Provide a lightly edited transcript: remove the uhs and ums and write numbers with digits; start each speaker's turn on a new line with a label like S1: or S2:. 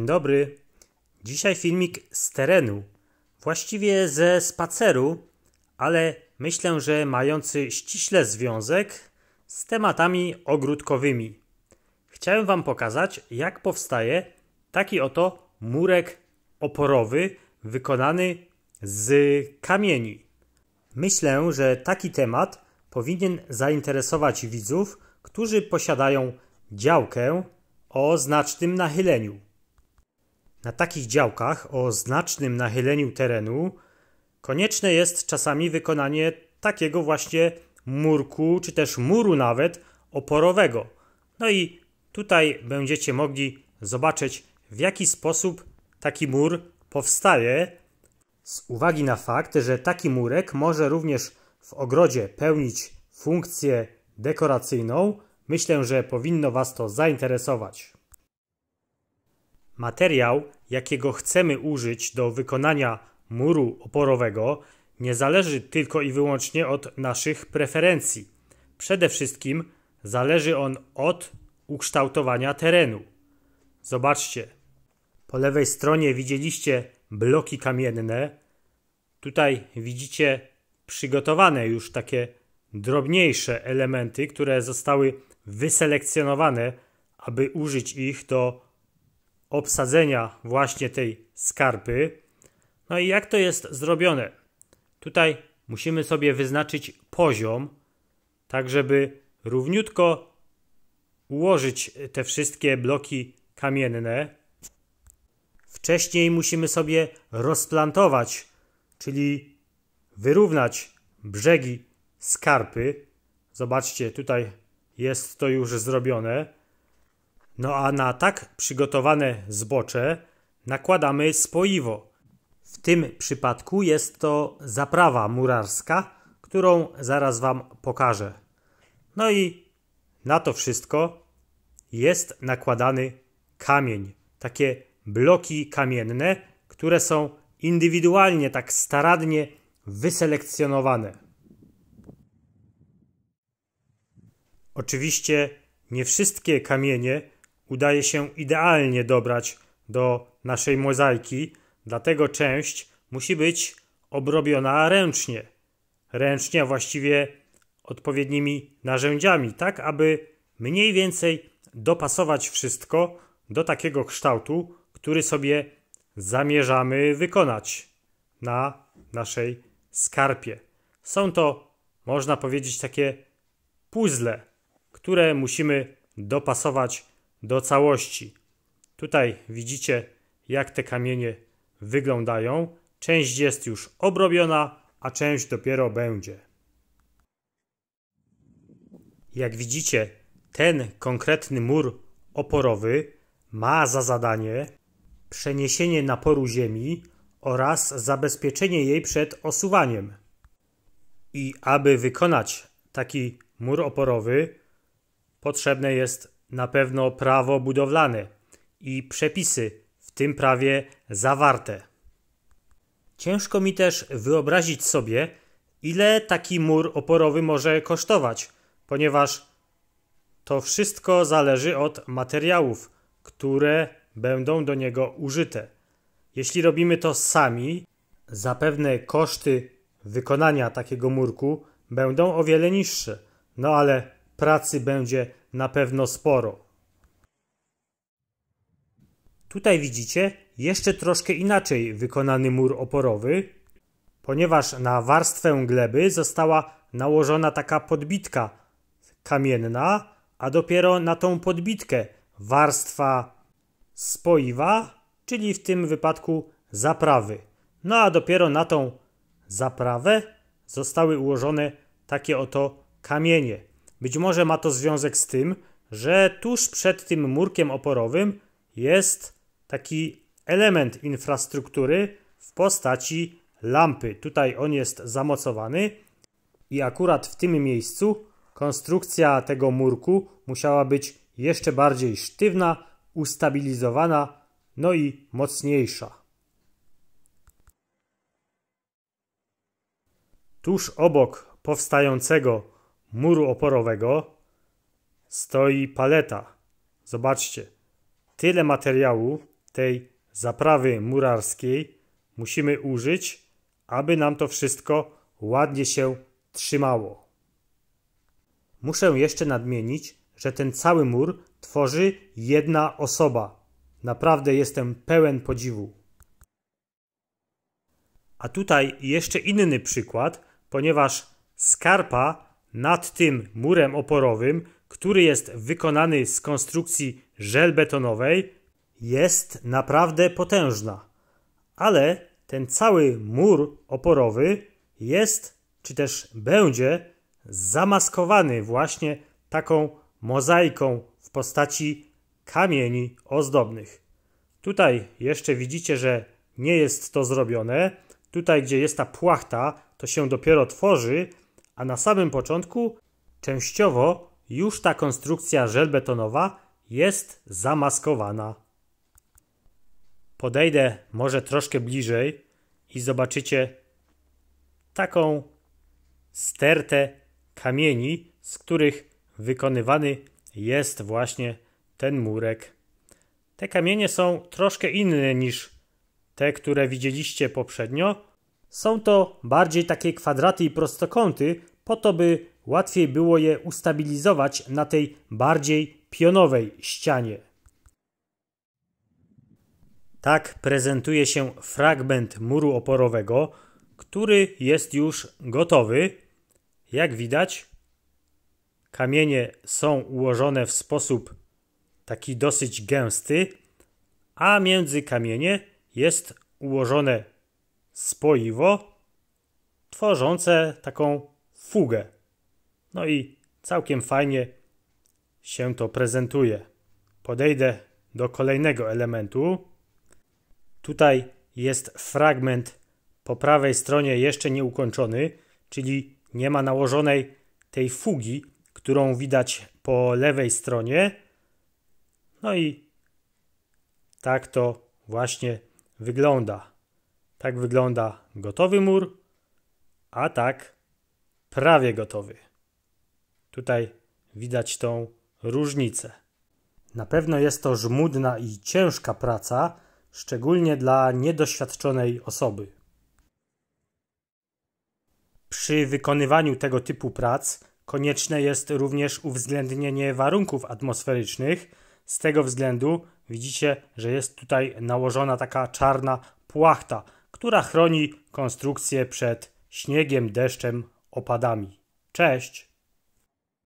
S1: dobry. Dzisiaj filmik z terenu, właściwie ze spaceru, ale myślę, że mający ściśle związek z tematami ogródkowymi. Chciałem Wam pokazać, jak powstaje taki oto murek oporowy wykonany z kamieni. Myślę, że taki temat powinien zainteresować widzów, którzy posiadają działkę o znacznym nachyleniu. Na takich działkach o znacznym nachyleniu terenu konieczne jest czasami wykonanie takiego właśnie murku, czy też muru nawet oporowego. No i tutaj będziecie mogli zobaczyć, w jaki sposób taki mur powstaje. Z uwagi na fakt, że taki murek może również w ogrodzie pełnić funkcję dekoracyjną, myślę, że powinno Was to zainteresować. Materiał, jakiego chcemy użyć do wykonania muru oporowego, nie zależy tylko i wyłącznie od naszych preferencji. Przede wszystkim zależy on od ukształtowania terenu. Zobaczcie, po lewej stronie widzieliście bloki kamienne. Tutaj widzicie przygotowane już takie drobniejsze elementy, które zostały wyselekcjonowane, aby użyć ich do obsadzenia właśnie tej skarpy. No i jak to jest zrobione? Tutaj musimy sobie wyznaczyć poziom, tak żeby równiutko ułożyć te wszystkie bloki kamienne. Wcześniej musimy sobie rozplantować, czyli wyrównać brzegi skarpy. Zobaczcie, tutaj jest to już zrobione. No a na tak przygotowane zbocze nakładamy spoiwo. W tym przypadku jest to zaprawa murarska, którą zaraz Wam pokażę. No i na to wszystko jest nakładany kamień. Takie bloki kamienne, które są indywidualnie tak starannie wyselekcjonowane. Oczywiście nie wszystkie kamienie udaje się idealnie dobrać do naszej mozaiki, dlatego część musi być obrobiona ręcznie. Ręcznie, a właściwie odpowiednimi narzędziami, tak aby mniej więcej dopasować wszystko do takiego kształtu, który sobie zamierzamy wykonać na naszej skarpie. Są to, można powiedzieć, takie puzzle, które musimy dopasować do całości. Tutaj widzicie, jak te kamienie wyglądają. Część jest już obrobiona, a część dopiero będzie. Jak widzicie, ten konkretny mur oporowy ma za zadanie przeniesienie naporu ziemi oraz zabezpieczenie jej przed osuwaniem. I aby wykonać taki mur oporowy, potrzebne jest na pewno prawo budowlane i przepisy w tym prawie zawarte. Ciężko mi też wyobrazić sobie, ile taki mur oporowy może kosztować, ponieważ to wszystko zależy od materiałów, które będą do niego użyte. Jeśli robimy to sami, zapewne koszty wykonania takiego murku będą o wiele niższe, no ale pracy będzie na pewno sporo. Tutaj widzicie jeszcze troszkę inaczej wykonany mur oporowy, ponieważ na warstwę gleby została nałożona taka podbitka kamienna, a dopiero na tą podbitkę warstwa spoiwa, czyli w tym wypadku zaprawy. No a dopiero na tą zaprawę zostały ułożone takie oto kamienie. Być może ma to związek z tym, że tuż przed tym murkiem oporowym jest taki element infrastruktury w postaci lampy. Tutaj on jest zamocowany i akurat w tym miejscu konstrukcja tego murku musiała być jeszcze bardziej sztywna, ustabilizowana, no i mocniejsza. Tuż obok powstającego muru oporowego stoi paleta. Zobaczcie, tyle materiału, tej zaprawy murarskiej musimy użyć, aby nam to wszystko ładnie się trzymało. Muszę jeszcze nadmienić, że ten cały mur tworzy jedna osoba. Naprawdę jestem pełen podziwu. A tutaj jeszcze inny przykład, ponieważ skarpa nad tym murem oporowym, który jest wykonany z konstrukcji żelbetonowej, jest naprawdę potężna. Ale ten cały mur oporowy jest, czy też będzie zamaskowany właśnie taką mozaiką w postaci kamieni ozdobnych. Tutaj jeszcze widzicie, że nie jest to zrobione. Tutaj, gdzie jest ta płachta, to się dopiero tworzy, a na samym początku częściowo już ta konstrukcja żelbetonowa jest zamaskowana. Podejdę może troszkę bliżej i zobaczycie taką stertę kamieni, z których wykonywany jest właśnie ten murek. Te kamienie są troszkę inne niż te, które widzieliście poprzednio. Są to bardziej takie kwadraty i prostokąty, po to by łatwiej było je ustabilizować na tej bardziej pionowej ścianie. Tak prezentuje się fragment muru oporowego, który jest już gotowy. Jak widać, kamienie są ułożone w sposób taki dosyć gęsty, a między kamienie jest ułożone spoiwo tworzące taką fugę. No i całkiem fajnie się to prezentuje. Podejdę do kolejnego elementu. Tutaj jest fragment po prawej stronie jeszcze nieukończony, czyli nie ma nałożonej tej fugi, którą widać po lewej stronie. No i tak to właśnie wygląda. Tak wygląda gotowy mur, a tak prawie gotowy. Tutaj widać tą różnicę. Na pewno jest to żmudna i ciężka praca, szczególnie dla niedoświadczonej osoby. Przy wykonywaniu tego typu prac konieczne jest również uwzględnienie warunków atmosferycznych. Z tego względu widzicie, że jest tutaj nałożona taka czarna płachta, która chroni konstrukcję przed śniegiem, deszczem, opadami. Cześć!